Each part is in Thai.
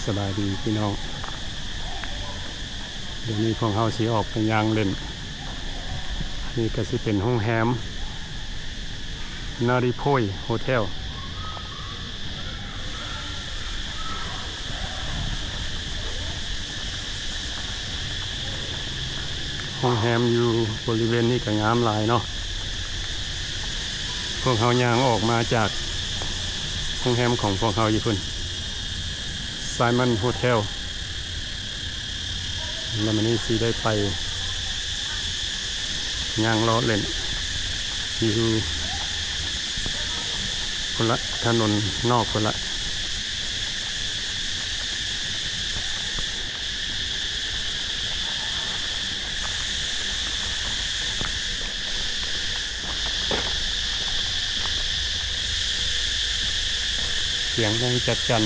สบายดีพี่น้องเดี๋ยวนี้พวกเฮาสิออกไปย่างเล่นนี่ก็สิเป็นห้องแรมนาริโพยโฮเทลห้องแรมอยู่บริเวณนี้ก็งามหลายเนาะพวกเฮาย่างออกมาจากห้องแรมของพวกเฮาอยู่พุ่นSimon Hotel แล้วมันนี้สิได้ไปย่างล้อเล่นอยู่คนละถนนนอกคนละเสียงดังจัดจัน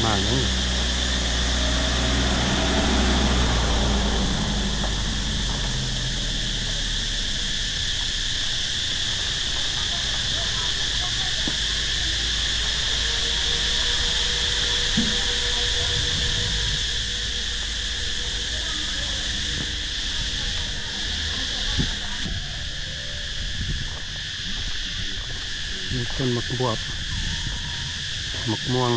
มาแล้วมีต้นมะบวบมะม่วง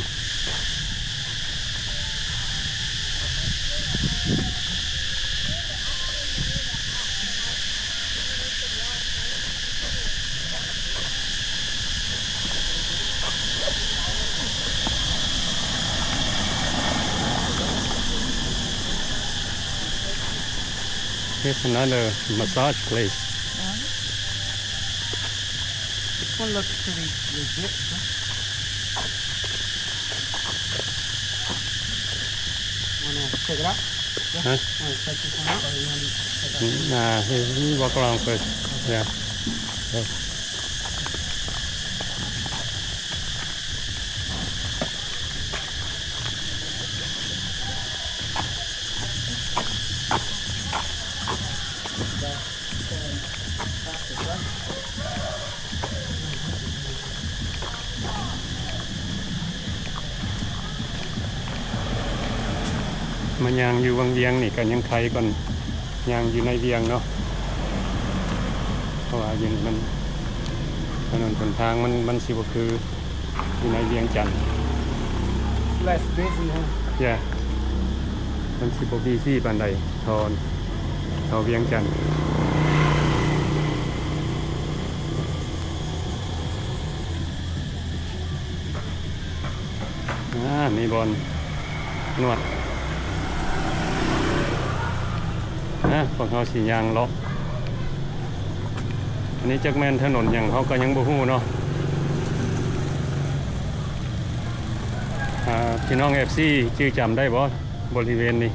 Here's another massage place. This one looks pretty legit. Wanna check it out? Yeah. Huh? Wanna check this one out, or you wanna check it out? Nah, we walk around first. Yeah. Okay. มันยางอยู่วังเวียงนี่ก็ยังใครก่อนยางอยู่ในเวียงเนาะเพราะว่าอย่างมันถนนหนทางมันสิบ่คืออยู่ในเวียงจันทน์ Less busy, huh? Yeah มันสิบ่บีซี่ปานใดทอเวียงจันทน์มีบอลนวดพวกเขาสิย่างเลาะอันนี้จักแม่นถนนหยังเขาก็ยังบ่ฮู้เนาะพี่น้อง FC ชื่อจำได้บ่บริเวณนี้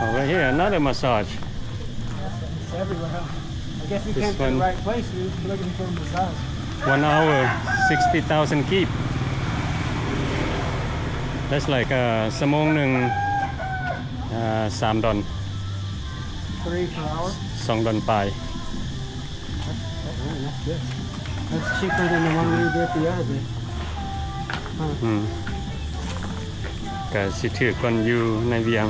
Over here another massage It's everywhere, huh? I guess we came to the right place. We were looking for a massage. 1 hour 60,000 keep That's like ชั่วโมงหนึ่ง3 ดอล 3 per hour? 2 ดอลปลาย That's good. That's cheaper than the one we did the other day. ก็สิถือก่อนอยู่ในเวียง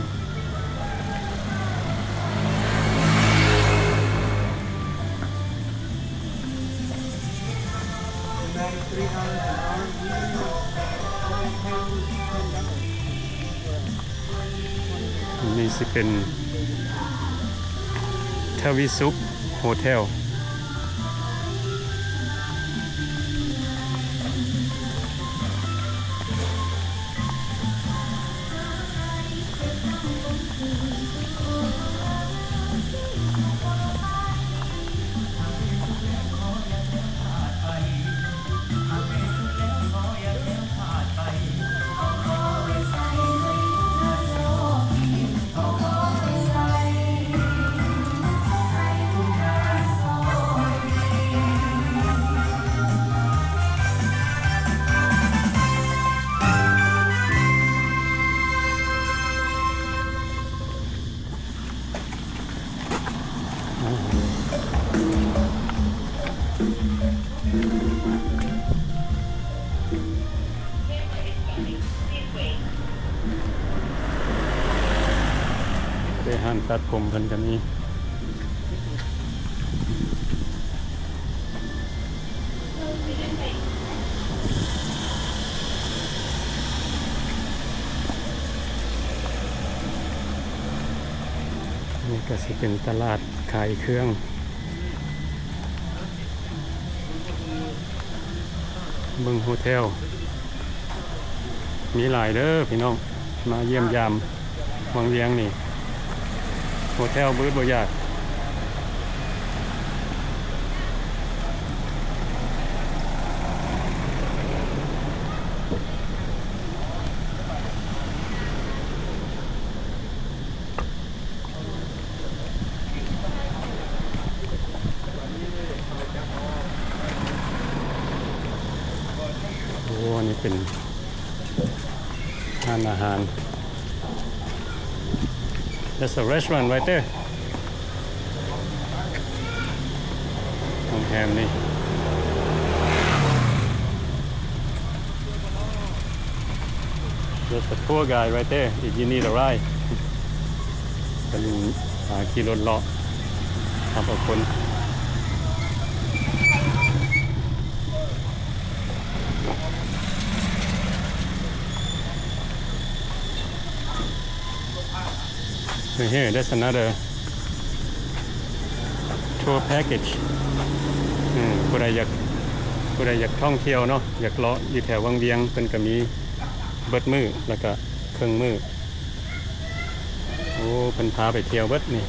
นี่สิเป็นทวิสุขโฮเทล ห้านตัดผมเพิ่นก็มีนี่ก็สิเป็นตลาดขายเครื่องเบิ่งโฮเทลมีหลายเด้อพี่น้องมาเยี่ยมยามวังเวียงนี่โฮเทลเบิดบ่ยากโอ้นี่เป็นร้านอาหาร There's a restaurant right there โรงแรมนี่ There's a tour guide right there if you need a ride ก็ลุงขี่รถเลาะขับเอาคนHere, that's another tour package. ผู้ใดอยากท่องเที่ยวเนาะอยากเลาะอยู่แถววังเวียงเพิ่นก็มีเบิดมื้อแล้วก็ครึ่งมื้อโอ้เพิ่นพาไปเที่ยวเบิดนี่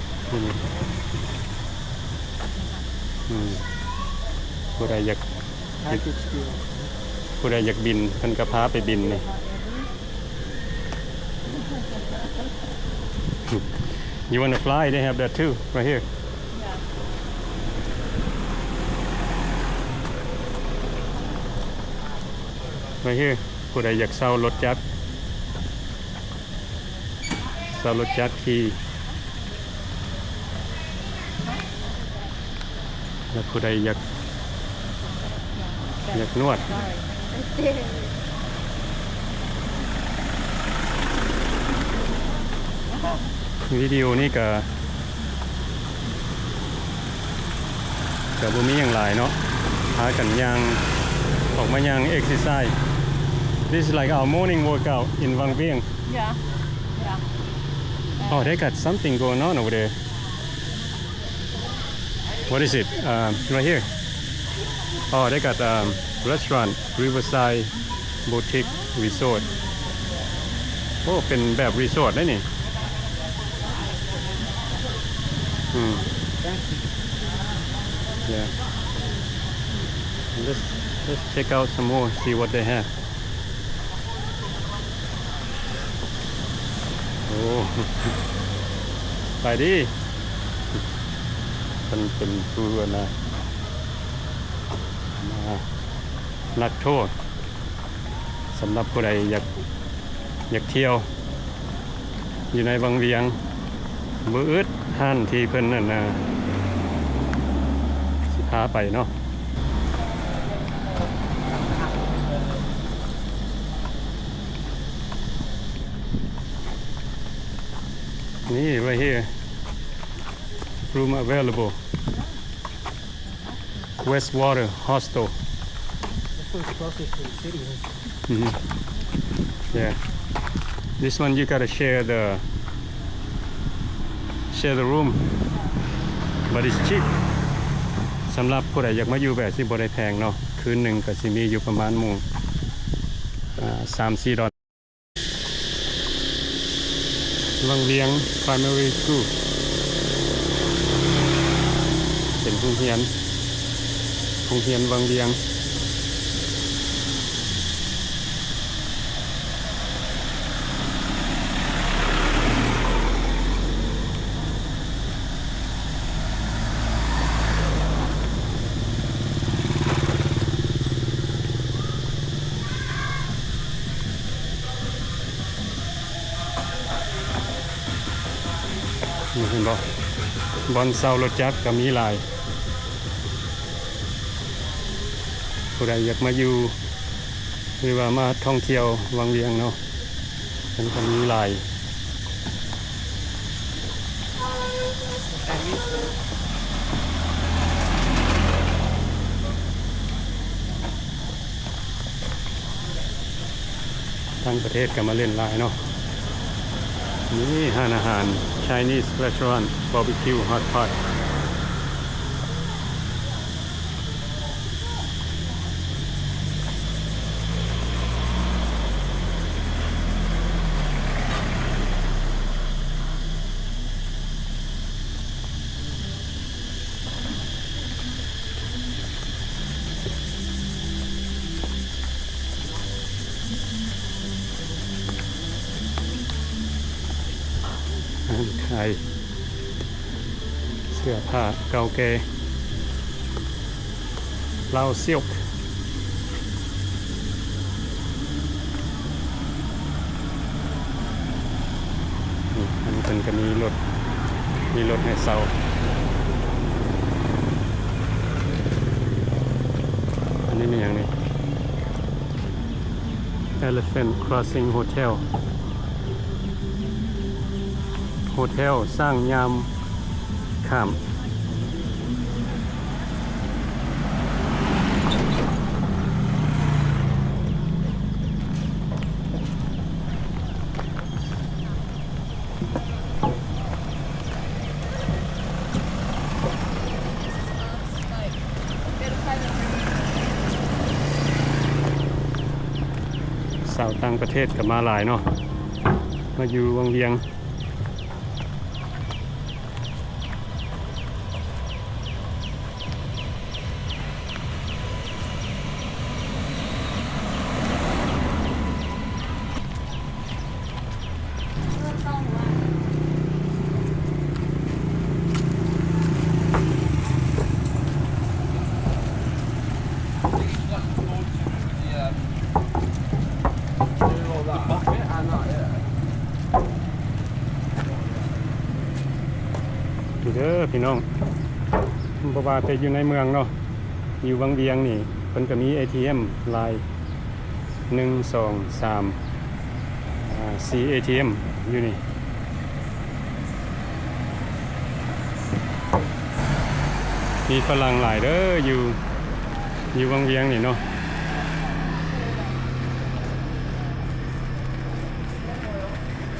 ผู้ใดอยากบินเพิ่นก็พาไปบินนี่You want to fly? They have that too, right here. Right here. ผู้ใดอยากเช่ารถจักรขี่แล้วผู้ใดอยากนวดวิดีโอนี้ก็บ่มีหยังหลายเนาะพากันย่างออกมาย่าง exercise This is like our morning workout in Vang Vieng Yeah. Oh, they got something going on over there What is it? Right here Oh, they got restaurant Riverside Boutique Resort โอ้เป็นแบบรีสอร์ทได้นี่Yeah. Let's check out some more, see what they have. Oh. ไปดิมันเป็นผู้นักโทษสำหรับผู้ใดอยากเที่ยวอยู่ในวังเวียงบ่อึดห้านที่เพิ่นนั่นน่ะสิพาไปเนาะนี่ right here room available Westwater Hostel This one's closest to the city. Yeah this one you gotta share the room but it's cheap สำหรับผู้ใดอยากมาอยู่แบบที่บ่ได้แพงเนาะคืนหนึ่งก็สิมีอยู่ประมาณหมู่3-4 ดอลลาร์วังเวียง Primary School เป็นโรงเรียนวังเวียงเห็นบ่บอนเซารถจักรก็มีหลายผู้ใดอยากมาอยู่หรือว่ามาท่องเที่ยววังเวียงเนาะมันก็มีหลาย ทั้งประเทศก็มาเล่นหลายเนาะนี่ร้านอาหาร Chinese restaurant barbecue hot pot ขายเสื้อผ้าเก่าแก่ลาวซิลค์อันนี้เป็นก็มีรถให้เซาอันนี้เป็นอย่างนี้ Elephant Crossing Hotel โฮเทลสร้างยามข้ามสาวต่างประเทศก็มาหลายเนาะมาอยู่วังเวียงเด้อพี่น้องบ่ว่าแต่อยู่ในเมืองเนาะอยู่วังเวียงนี่เพิ่นก็มี ATM หลาย1 2 3 4 ATM อยู่นี่มีฝรั่งหลายเด้ออยู่วังเวียงนี่เนาะ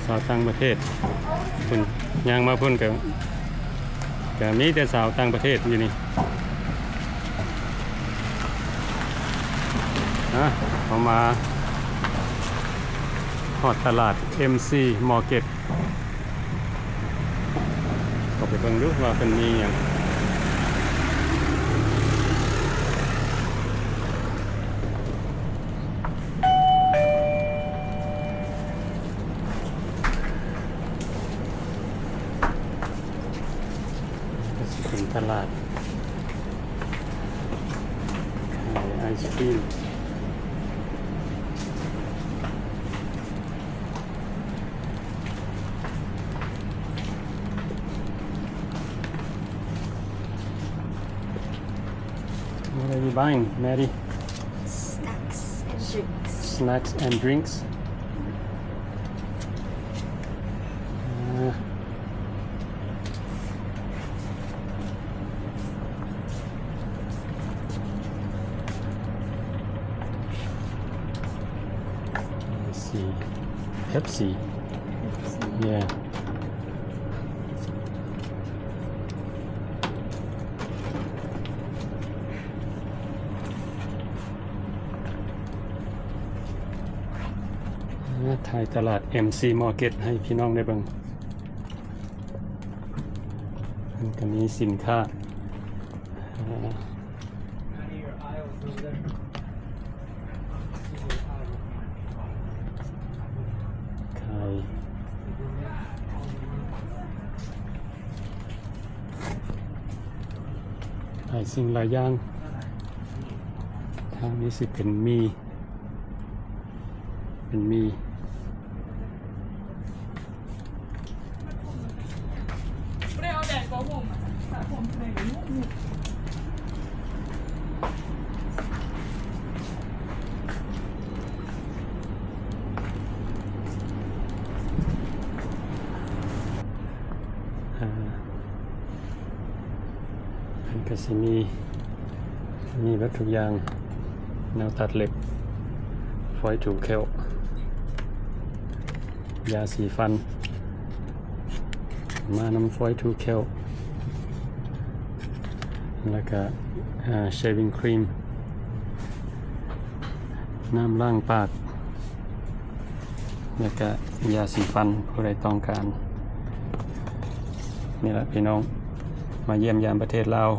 สาวต่างประเทศเพิ่นย่างมาเพิ่นก็มีแต่สาวต่างประเทศอยู่นี่เขามาฮอดตลาด MC Market ก็ไปเบิ่งดูว่าเพิ่นมีหยังตลาดขายไอศกรีมWhat are you buying, Maddie? Snacks and drinks. Snacks and drinks. Pepsi. Yeah.ถ่ายตลาด MC Market ให้พี่น้องได้เบิ่งมันก็มีสินค้าหลายสิ่งหลายอย่างทางนี้สิเป็นมีไม่เอาแดดก็ผมสระผมเลยนุ่ม มันก็สิมีเบิดทุกอย่างแนวตัดเล็บฝอยถูกแควยาสีฟันมาน้ำฝอยถูกแควแล้วก็shaving cream น้ำล้างปากแล้วก็ยาสีฟันผู้ใดต้องการนี่แหละพี่น้องมาเยี่ยมยามประเทศลาว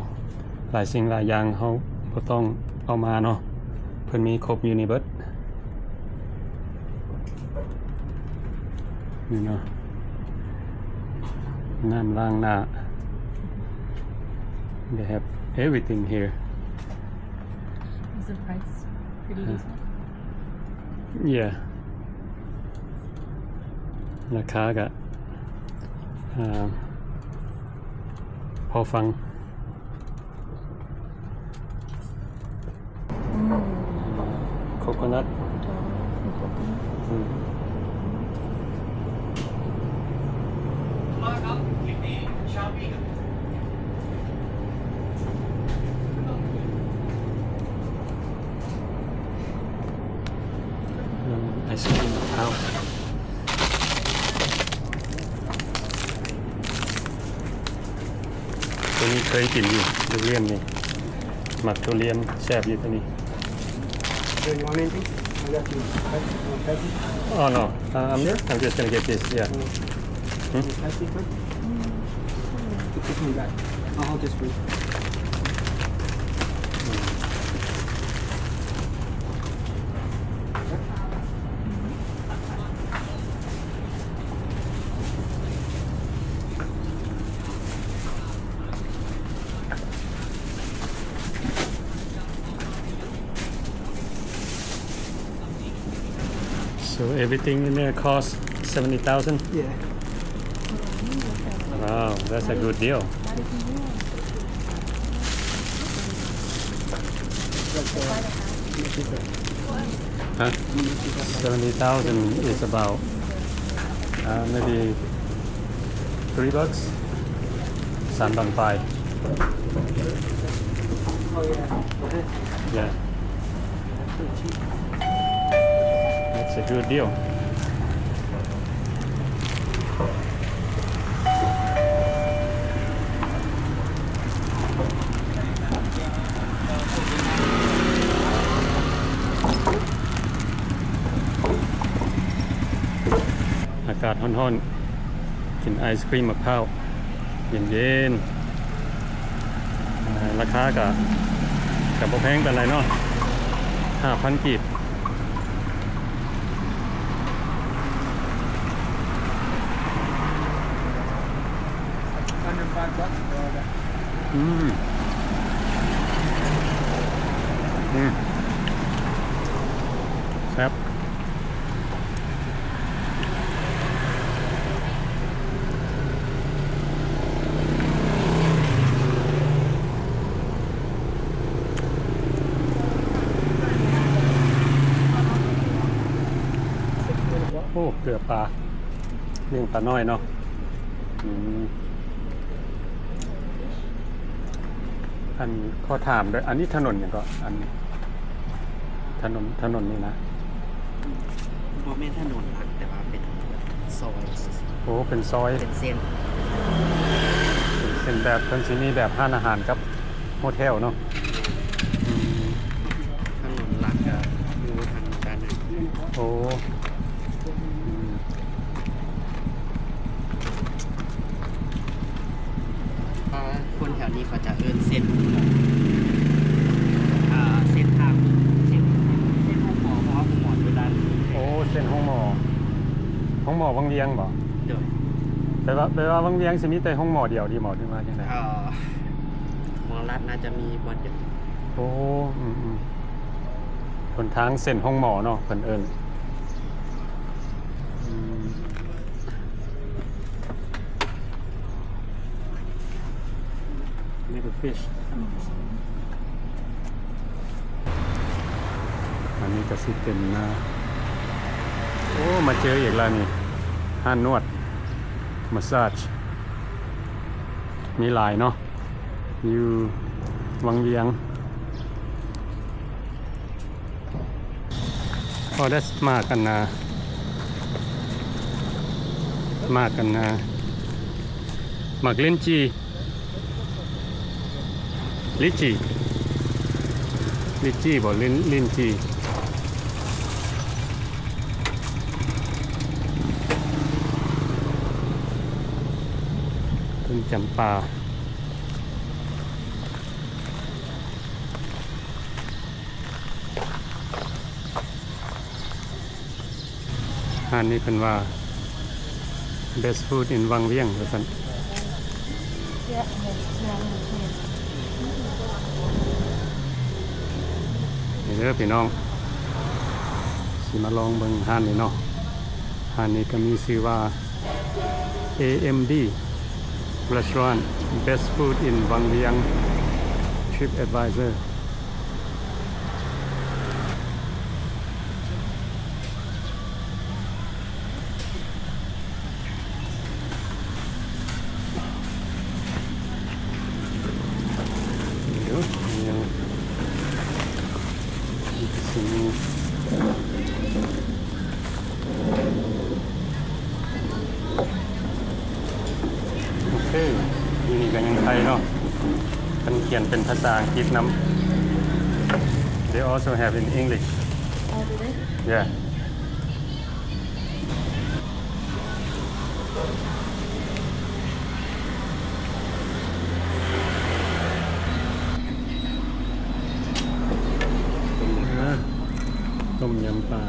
หลายสิ่งหลายอย่างเฮาบ่ต้องเอามาเนาะเพิ่นมีครบอยู่นี่เบิดนี่เนาะน้ำล้างหน้า They have everything here Is the price pretty decent? Yeah ราคาก็พอฟังโคโคนัทไอศกรีมมะพร้าวตัวนี้เคยกินอยู่ทุเรียนนี่หมักทุเรียนแซ่บอยู่ตัวนี้ Do you want anything? I got you. Pepsi? Oh no, I'm just gonna get this, yeah. Pepsi first? This one back. I'll hold this for you. So everything in there costs 70,000? Yeah. Wow, that's a good deal. Huh? 70,000 is about maybe $3? $3.5. Oh yeah. Yeah, Pretty cheap. that's a good deal.อากาศร้อนๆกินไอศกรีมมะพร้าวเย็นๆราคาก็บ่แพงปานใดเนาะ 5,000 กีบUnder $5 for all that. แซ่บโอ้เกลือปลาเลี้ยงปลาน้อยเนาะอันข้อถามด้วยอันนี้ถนนอย่างก็อันถนนนี่นะ บ่แม่นถนนหลักแต่ว่าเป็นซอย โอ้เป็นซอย เป็นเส้น เป็นแบบเพิ่นสิมีแบบร้านอาหารกับโฮเทลเนาะ ถนนหลักก็อยู่ทางด้านนั้น โอ้คนแถวนี้เขาจะเอิ้นเส้นเส้นทางเส้นห้องหมอเพราะว่าหมออยู่ด้านนี้ โอ้เส้นห้องหมอวังเวียงบ่ โดย แต่ว่าวังเวียงสิมีแต่ห้องหมอเดียวดีหมอถึงว่าจังได๋ หมอรัฐน่าจะมีบ่เยอะ โอ้คนทางเส้นห้องหมอเนาะเพิ่นเอิ้นlittle fish อันนี้ก็สิเป็นโอ้มาเจออีกแล้วนี่ห้านนวดมัสซาจมีหลายเนาะอยู่ วังเวียง Oh, that's มากกันนาหมากลิ้นจีลิจีบ่ลิ้นจีต้นจำปาร้านนี้เป็นว่า best food in วังเวียงว่าซั่น Yeah, no. นี่เด้อพี่น้องสิมาลองเบิ่งร้านนี้เนาะร้านนี้ก็มีชื่อว่า AMD Restaurant Best Food in วังเวียง Trip Advisorโอเคนี่ก็ยังไทยเนาะมันเขียนเป็นภาษาอังกฤษนำ They also have in English Oh, do they? Yeahต้มยำปลา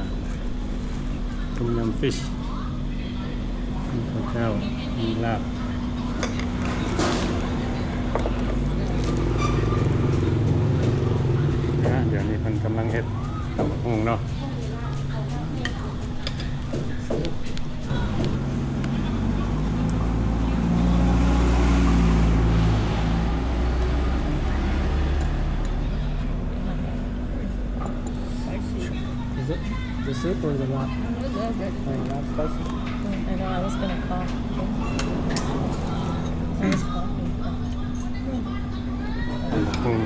ต้มยำฟิชมีข้าวเจ้ามีลาบเดี๋ยวนี้เพิ่นกำลังเฮ็ดตำบักหุ่งเนาะ Is it the soup or the lot? Not spicy. I know, I was gonna call. I was coughing. ตำบักหุ่ง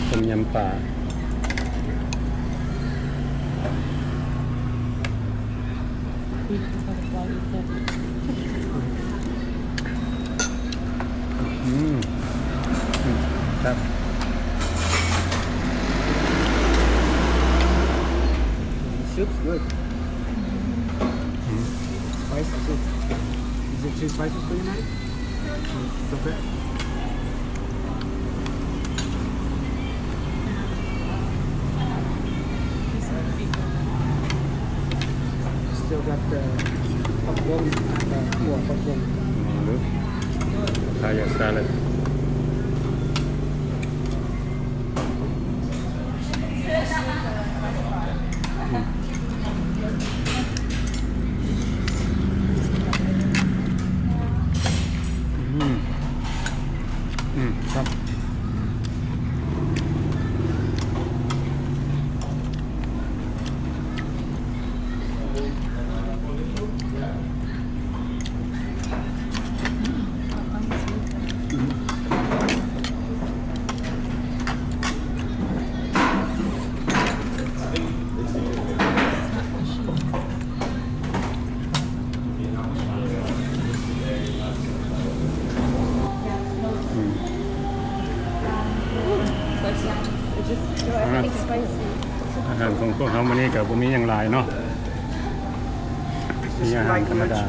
ต้มยำปลาครับ The soup's good. Spicy soup. Is it too spicy for you, Maddie? It's okay. Still got the pakbong and the kuah pakbong. Look, Thai salad.ครับอาหารของพวกเขามื้อนี้ก็บ่มีหยังหลายเนาะมีอาหารธรรมดา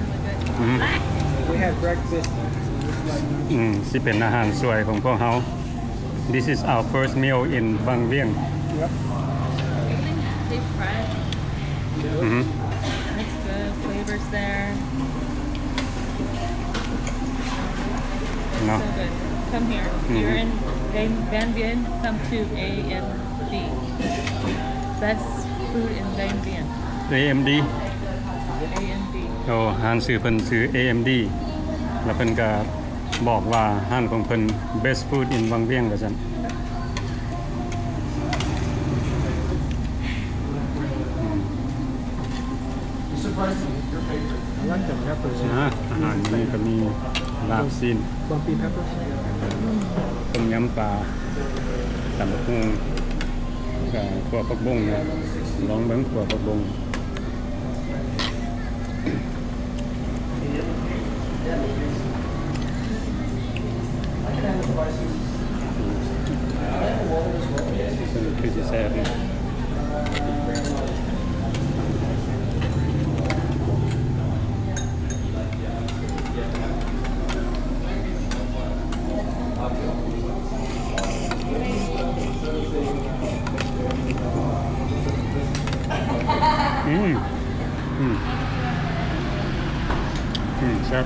We had breakfast. สิเป็นอาหารสวยของพวกเขา This is our first meal in บางเวียง Yep. They fresh. It's good. Flavors there. เนาะ So good. Come here. You're in Van Bien. Come to AMD. Best food in Van Bien. AMD AMD โอ้ร้านซื้อเพิ่นซื้อ AMD แล้วเพิ่นก็บอกว่าร้านของเพิ่น best food in วังเวียงว่าซั่น I like the peppers. อาหารนี้ก็มีลาบซีน Bumpy peppers. ต้มยำปลาตำบักหุ่งกับขั่วผักบุ้งนะลองเบิ่งขั่วผักบุ้งคือสิแซ่บนี่แซ่บ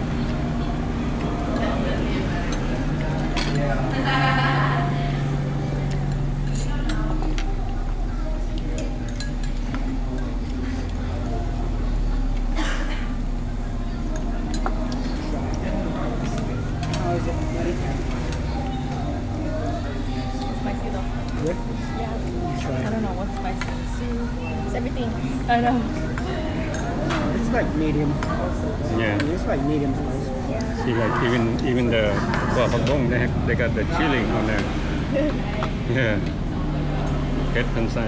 spicy though Good? I don't know what's spicy It's everything. I know It's like medium. yeah It's like medium spice. see like even the ขั่วผักบุ้งthey got the chili on there yeah เผ็ดเพิ่นใส่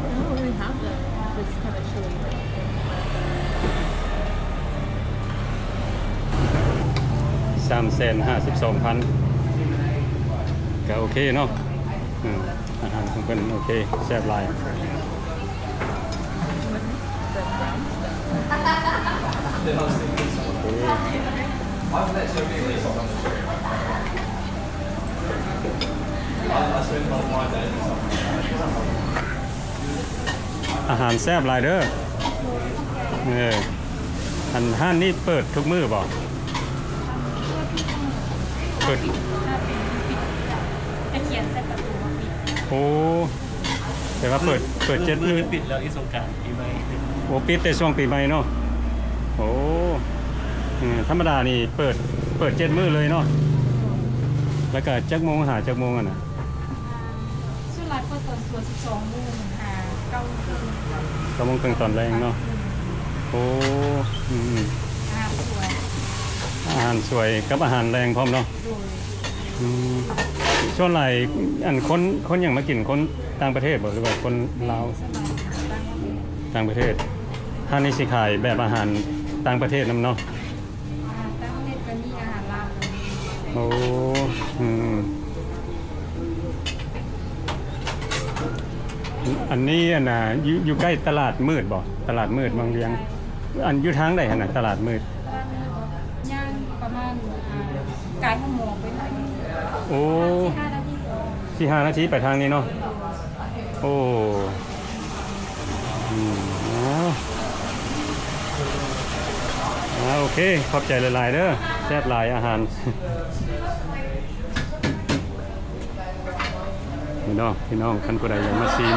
I don't really have this kind of chili 352,000 ก็โอเคเนาะอาหารของเพิ่นโอเคแซ่บหลาย อาหารแซ่บหลายเด้ออันห้านนี้เปิดทุกมื้อบ่เปิด จะเขียนใส่ประตูว่าปิด โอ้แต่ว่าเปิด7 มื้อ ปิดแล้วอีสงกรานต์ปีใหม่ โอ้ปิดแต่ช่วงปีใหม่เนาะโอ้ธรรมดานี่เปิด7 มื้อเลยเนาะแล้วก็จักโมงหาจักโมงอ่ะนะ ส่วนหลายก็ตอนตัว12 โมง9 โมงครึ่ง 9 โมงครึ่งตอนแรงเนาะโอ้สวย อาหารสวยกับอาหารแรงพร้อมเนาะ โดย ช่วงไหลอันคนอย่างมากินคนต่างประเทศบ่หรือว่าคนลาว สบายตั้งประเทศต่างประเทศท่านนี้สิขายแบบอาหารต่างประเทศนำเนาะ ตั้งประเทศก็มีอาหารลาวก็มี โอ้อันนี้อันน่ะอยู่ใกล้ตลาดมืดบ่ตลาดมืดบางเวียงอันอยู่ทางใดหั่นน่ะตลาดมืด ร้านนี้ย่างประมาณกายห้องหมอไปหน่อย โอ้ 5 นาที ที่5 นาทีไปทางนี้เนาะโอ้โอเคขอบใจหลายๆเด้อแซ่บหลายอาหารพี่น้องคันผู้ใดอยากมาชิม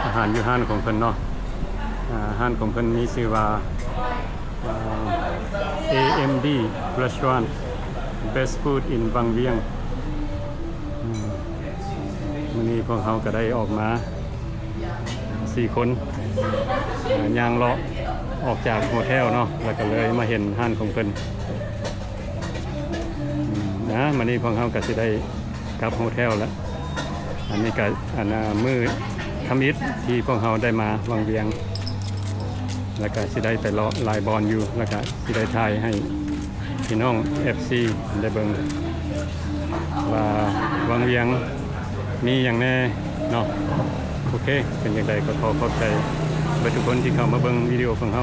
อาหารอยู่ห้านของเพิ่นเนาะห้านของเพิ่นมีชื่อว่า AMD Restaurant Best Food in บางเวียงมื้อนี้พวกเขาก็ได้ออกมา4 คนย่างเลาะออกจากโฮเทลเนาะแล้วก็เลยมาเห็นห้านของเพิ่นมื้อนี้พวกเขาก็สิได้กลับโฮเทลแล้วอันนี้ก็มื้อค่ำอิฐที่พวกเขาได้มาวังเวียงแล้วก็สิได้ไปเลาะลายบอลอยู่แล้วก็สิได้ถ่ายให้พี่น้อง FC ได้เบิ่งว่าวังเวียงมีอย่างแน่เนาะโอเคเป็นอย่างไรก็ขอบใจทุกคนที่เข้ามาเบิ่งวิดีโอของเรา